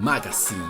Magazine.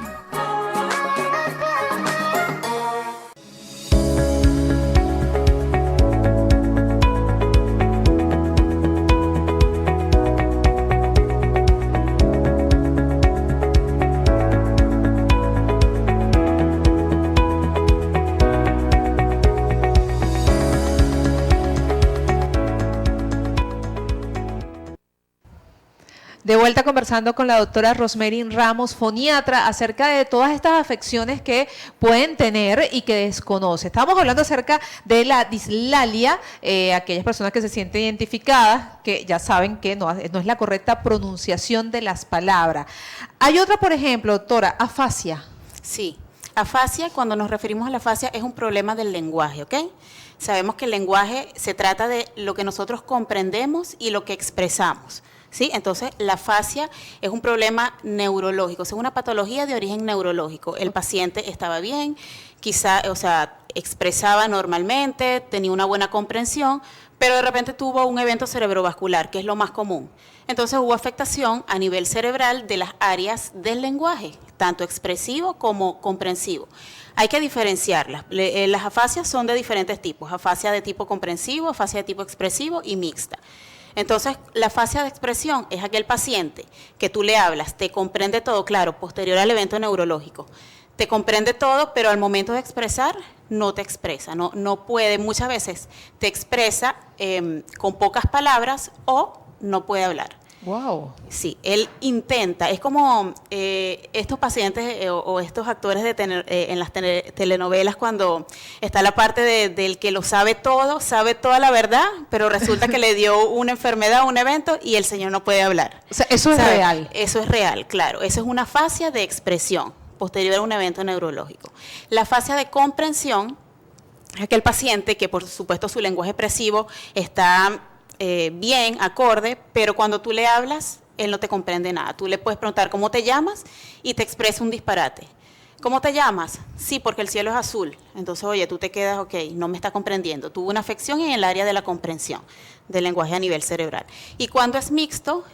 De vuelta conversando con la doctora Rosmery Ramos, foniatra, acerca de todas estas afecciones que pueden tener y que desconoce. Estamos hablando acerca de la dislalia, aquellas personas que se sienten identificadas, que ya saben que no es la correcta pronunciación de las palabras. Hay otra, por ejemplo, doctora, afasia. Sí, afasia, cuando nos referimos a la afasia, es un problema del lenguaje, ¿ok? Sabemos que el lenguaje se trata de lo que nosotros comprendemos y lo que expresamos. ¿Sí? Entonces, la afasia es un problema neurológico, es una patología de origen neurológico. El paciente estaba bien, quizá, expresaba normalmente, tenía una buena comprensión, pero de repente tuvo un evento cerebrovascular, que es lo más común. Entonces, hubo afectación a nivel cerebral de las áreas del lenguaje, tanto expresivo como comprensivo. Hay que diferenciarlas. Las afasias son de diferentes tipos, afasia de tipo comprensivo, afasia de tipo expresivo y mixta. Entonces, la afasia de expresión es aquel paciente que tú le hablas, te comprende todo, claro, posterior al evento neurológico, te comprende todo, pero al momento de expresar, no te expresa, no puede, muchas veces te expresa con pocas palabras o no puede hablar. Wow. Sí, él intenta, es como estos pacientes o estos actores en las telenovelas cuando está la parte del que lo sabe todo, sabe toda la verdad, pero resulta que le dio una enfermedad, un evento y el señor no puede hablar. O sea, eso es real. Eso es real, claro. Eso es una afasia de expresión posterior a un evento neurológico. La afasia de comprensión es aquel paciente que, por supuesto, su lenguaje expresivo está bien, acorde, pero cuando tú le hablas, él no te comprende nada. Tú le puedes preguntar cómo te llamas y te expresa un disparate. ¿Cómo te llamas? Sí, porque el cielo es azul. Entonces, oye, tú te quedas, ok, no me está comprendiendo. Tuvo una afección en el área de la comprensión del lenguaje a nivel cerebral. Y cuando es mixto,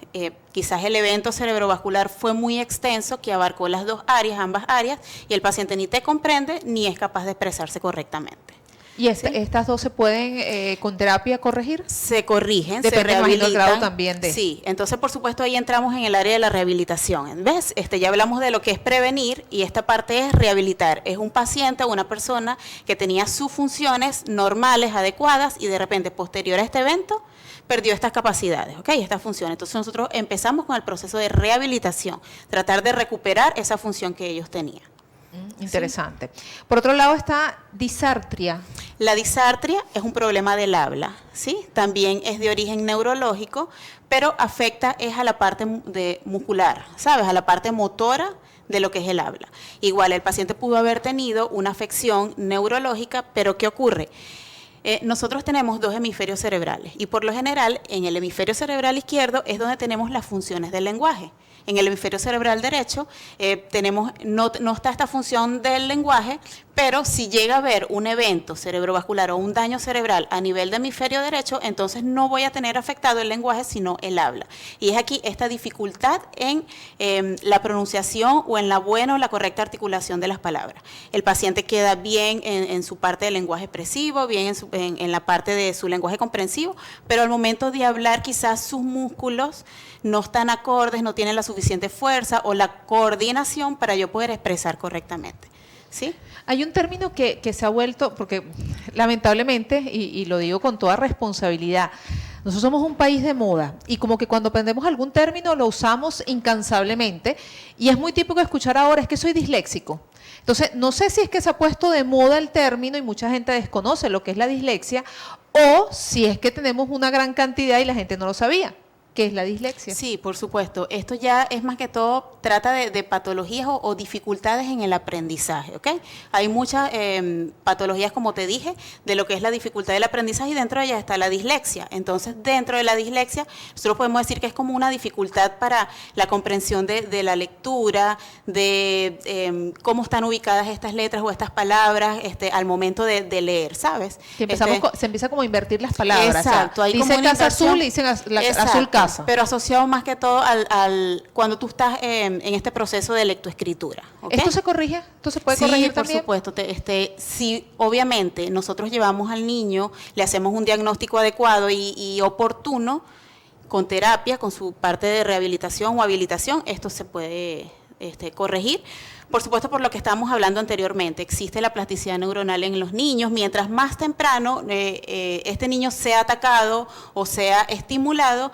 quizás el evento cerebrovascular fue muy extenso, que abarcó las dos áreas, ambas áreas, y el paciente ni te comprende ni es capaz de expresarse correctamente. ¿Y estas dos se pueden con terapia corregir? Se corrigen, depende, se rehabilitan. Del grado también de... Sí, entonces por supuesto ahí entramos en el área de la rehabilitación. ¿Ves? Ya hablamos de lo que es prevenir y esta parte es rehabilitar. Es un paciente o una persona que tenía sus funciones normales, adecuadas y de repente posterior a este evento perdió estas capacidades, ¿ok? Estas funciones. Entonces nosotros empezamos con el proceso de rehabilitación, tratar de recuperar esa función que ellos tenían. Interesante. ¿Sí? Por otro lado está disartria. La disartria es un problema del habla, ¿sí? También es de origen neurológico, pero afecta es a la parte muscular, ¿sabes? A la parte motora de lo que es el habla. Igual el paciente pudo haber tenido una afección neurológica, pero ¿qué ocurre? Nosotros tenemos dos hemisferios cerebrales y por lo general en el hemisferio cerebral izquierdo es donde tenemos las funciones del lenguaje. En el hemisferio cerebral derecho no está esta función del lenguaje, pero si llega a haber un evento cerebrovascular o un daño cerebral a nivel de hemisferio derecho, entonces no voy a tener afectado el lenguaje, sino el habla. Y es aquí esta dificultad en la pronunciación o en la buena o la correcta articulación de las palabras. El paciente queda bien en su parte del lenguaje expresivo, bien en la parte de su lenguaje comprensivo, pero al momento de hablar quizás sus músculos no están acordes, no tienen la suficiente fuerza o la coordinación para yo poder expresar correctamente. ¿Sí? Hay un término que se ha vuelto, porque lamentablemente, y lo digo con toda responsabilidad, nosotros somos un país de moda y como que cuando aprendemos algún término lo usamos incansablemente y es muy típico escuchar ahora, es que soy disléxico. Entonces, no sé si es que se ha puesto de moda el término y mucha gente desconoce lo que es la dislexia o si es que tenemos una gran cantidad y la gente no lo sabía. ¿Qué es la dislexia? Sí, por supuesto. Esto ya es más que todo, trata de patologías o dificultades en el aprendizaje, ¿ok? Hay muchas patologías, como te dije, de lo que es la dificultad del aprendizaje y dentro de ellas está la dislexia. Entonces, dentro de la dislexia, nosotros podemos decir que es como una dificultad para la comprensión de la lectura, de cómo están ubicadas estas letras o estas palabras al momento de leer, ¿sabes? Se empieza como a invertir las palabras. Exacto. O sea, dicen casa azul y dicen azul casa. casa. pero asociado más que todo cuando tú estás en este proceso de lectoescritura. ¿Okay? ¿Esto se corrige? ¿Esto se puede Sí, corregir por también? supuesto. Sí, obviamente, nosotros llevamos al niño, le hacemos un diagnóstico adecuado y oportuno, con terapia, con su parte de rehabilitación o habilitación, esto se puede corregir. Por supuesto, por lo que estábamos hablando anteriormente, existe la plasticidad neuronal en los niños. Mientras más temprano este niño sea atacado o sea estimulado,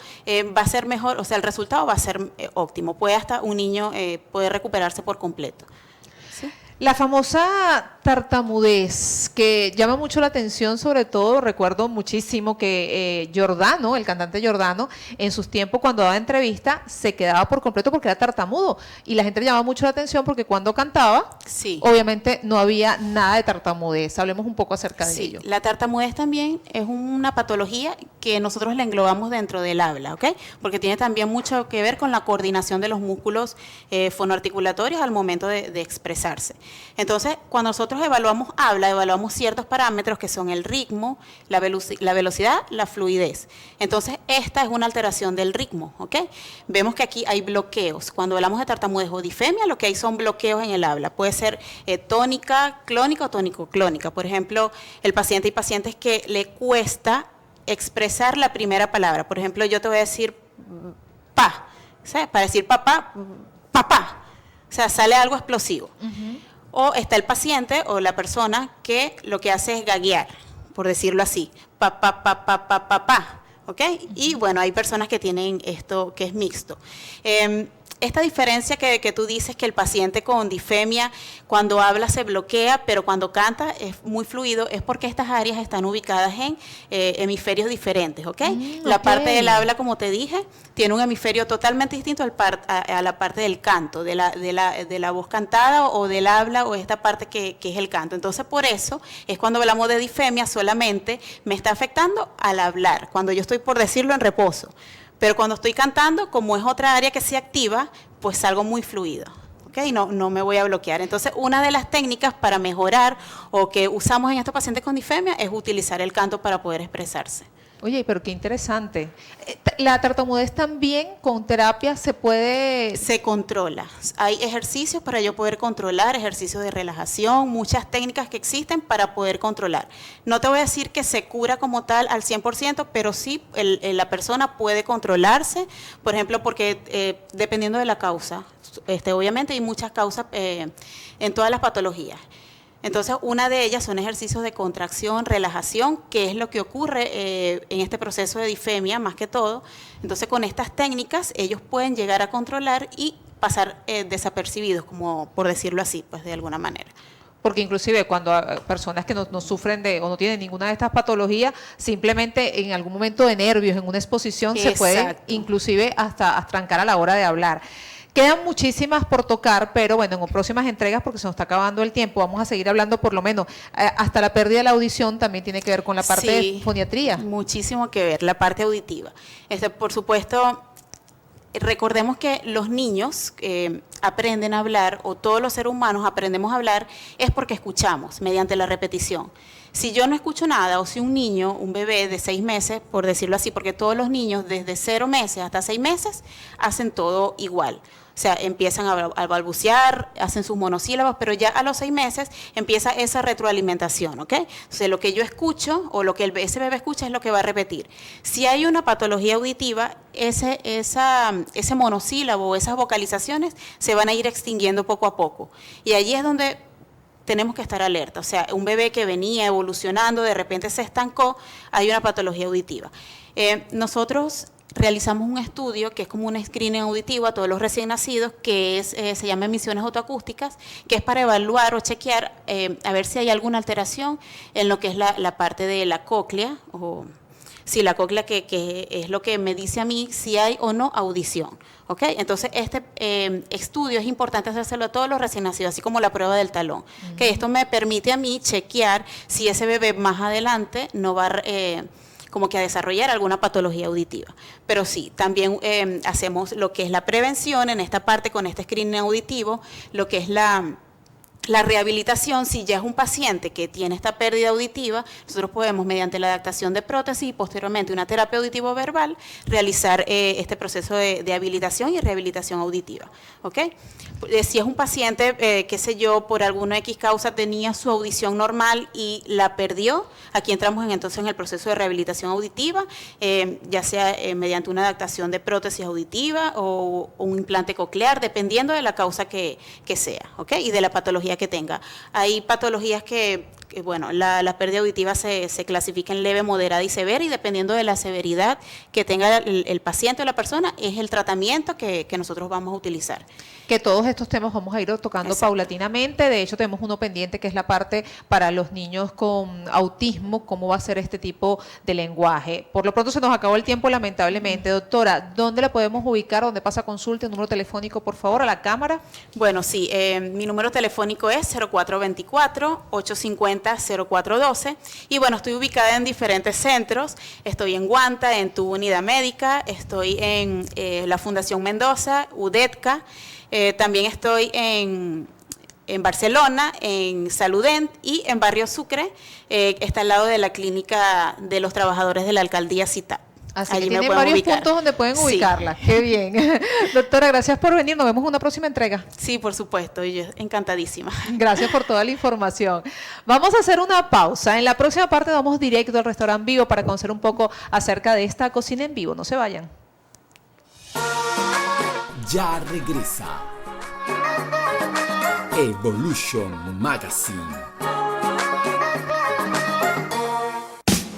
va a ser mejor, o sea, el resultado va a ser óptimo. Puede hasta un niño poder recuperarse por completo. ¿Sí? La famosa tartamudez, que llama mucho la atención, sobre todo recuerdo muchísimo que Giordano, el cantante Giordano, en sus tiempos cuando daba entrevista, se quedaba por completo porque era tartamudo. Y la gente le llamaba mucho la atención porque cuando cantaba, Sí. obviamente no había nada de tartamudez. Hablemos un poco acerca de ello. La tartamudez también es una patología que nosotros la englobamos dentro del habla, ¿ok? Porque tiene también mucho que ver con la coordinación de los músculos fonoarticulatorios al momento de expresarse. Entonces, cuando nosotros evaluamos habla, evaluamos ciertos parámetros que son el ritmo, la velocidad, la fluidez. Entonces, esta es una alteración del ritmo, ¿ok? Vemos que aquí hay bloqueos. Cuando hablamos de tartamudez o difemia, lo que hay son bloqueos en el habla. Puede ser tónica, clónica o tónico-clónica. Por ejemplo, hay pacientes que le cuesta expresar la primera palabra. Por ejemplo, yo te voy a decir pa, ¿sabes? Para decir papá, papá. O sea, sale algo explosivo. O está el paciente o la persona que lo que hace es gaguear, por decirlo así, pa, pa, pa, pa, pa, pa, pa, ¿ok? Y bueno, hay personas que tienen esto que es mixto. Esta diferencia que tú dices que el paciente con difemia cuando habla se bloquea, pero cuando canta es muy fluido, es porque estas áreas están ubicadas en hemisferios diferentes, ¿ok? La parte del habla, como te dije, tiene un hemisferio totalmente distinto a la parte del canto, de la voz cantada o del habla o esta parte que es el canto. Entonces, por eso es cuando hablamos de difemia solamente me está afectando al hablar, cuando yo estoy, por decirlo, en reposo. Pero cuando estoy cantando, como es otra área que se activa, pues salgo muy fluido. ¿Okay? No me voy a bloquear. Entonces, una de las técnicas para mejorar o que usamos en estos pacientes con difemia es utilizar el canto para poder expresarse. Oye, pero qué interesante. La tartamudez también con terapia se puede... Se controla. Hay ejercicios para yo poder controlar, ejercicios de relajación, muchas técnicas que existen para poder controlar. No te voy a decir que se cura como tal al 100%, pero sí la persona puede controlarse, por ejemplo, porque dependiendo de la causa, obviamente hay muchas causas en todas las patologías. Entonces, una de ellas son ejercicios de contracción, relajación, que es lo que ocurre en este proceso de difemia, más que todo. Entonces, con estas técnicas, ellos pueden llegar a controlar y pasar desapercibidos, como por decirlo así, pues de alguna manera. Porque inclusive cuando personas que no sufren de o no tienen ninguna de estas patologías, simplemente en algún momento de nervios, en una exposición, se pueden inclusive hasta trancar a la hora de hablar. Quedan muchísimas por tocar, pero bueno, en próximas entregas, porque se nos está acabando el tiempo, vamos a seguir hablando por lo menos. Hasta la pérdida de la audición también tiene que ver con la parte de foniatría. Muchísimo que ver, la parte auditiva. Por supuesto, recordemos que los niños aprenden a hablar, o todos los seres humanos aprendemos a hablar, es porque escuchamos, mediante la repetición. Si yo no escucho nada, o si un niño, un bebé de 6 meses, por decirlo así, porque todos los niños desde 0 meses hasta 6 meses hacen todo igual. O sea, empiezan a balbucear, hacen sus monosílabos, pero ya a los 6 meses empieza esa retroalimentación, ¿ok? Entonces, lo que yo escucho o lo que ese bebé escucha es lo que va a repetir. Si hay una patología auditiva, ese monosílabo o esas vocalizaciones se van a ir extinguiendo poco a poco. Y allí es donde tenemos que estar alerta. O sea, un bebé que venía evolucionando, de repente se estancó, hay una patología auditiva. Nosotros realizamos un estudio que es como un screening auditivo a todos los recién nacidos, que se llama emisiones autoacústicas, que es para evaluar o chequear a ver si hay alguna alteración en lo que es la parte de la cóclea, o si la cóclea que es lo que me dice a mí si hay o no audición. ¿Okay? Entonces, este estudio es importante hacérselo a todos los recién nacidos, así como la prueba del talón. Que esto me permite a mí chequear si ese bebé más adelante no va como que a desarrollar alguna patología auditiva. Pero sí, también hacemos lo que es la prevención en esta parte con este screening auditivo, lo que es La rehabilitación, si ya es un paciente que tiene esta pérdida auditiva, nosotros podemos, mediante la adaptación de prótesis y posteriormente una terapia auditivo-verbal, realizar este proceso de habilitación y rehabilitación auditiva. ¿Ok? Si es un paciente, qué sé yo, por alguna X causa tenía su audición normal y la perdió, aquí entramos entonces en el proceso de rehabilitación auditiva, ya sea mediante una adaptación de prótesis auditiva o un implante coclear, dependiendo de la causa que sea, ¿ok? Y de la patología que tenga. Hay patologías que bueno, la pérdida auditiva se clasifica en leve, moderada y severa, y dependiendo de la severidad que tenga el paciente o la persona, es el tratamiento que nosotros vamos a utilizar. Que todos estos temas vamos a ir tocando paulatinamente. De hecho, tenemos uno pendiente que es la parte para los niños con autismo, cómo va a ser este tipo de lenguaje. Por lo pronto se nos acabó el tiempo, lamentablemente. Doctora, ¿dónde la podemos ubicar? ¿Dónde pasa consulta? Un número telefónico, por favor, a la cámara. Bueno, sí, mi número telefónico es 0424-850-0412 y bueno, estoy ubicada en diferentes centros. Estoy en Guanta, en tu unidad médica, estoy en la Fundación Mendoza, UDETCA. También estoy en Barcelona, en Saludent y en Barrio Sucre, está al lado de la clínica de los trabajadores de la alcaldía CITAP. Así que tienen varios puntos donde pueden ubicarla. Qué bien. Doctora, gracias por venir. Nos vemos en una próxima entrega. Sí, por supuesto. Y yo encantadísima. Gracias por toda la información. Vamos a hacer una pausa. En la próxima parte vamos directo al restaurante Vivo para conocer un poco acerca de esta cocina en vivo. No se vayan. Ya regresa Evolution Magazine.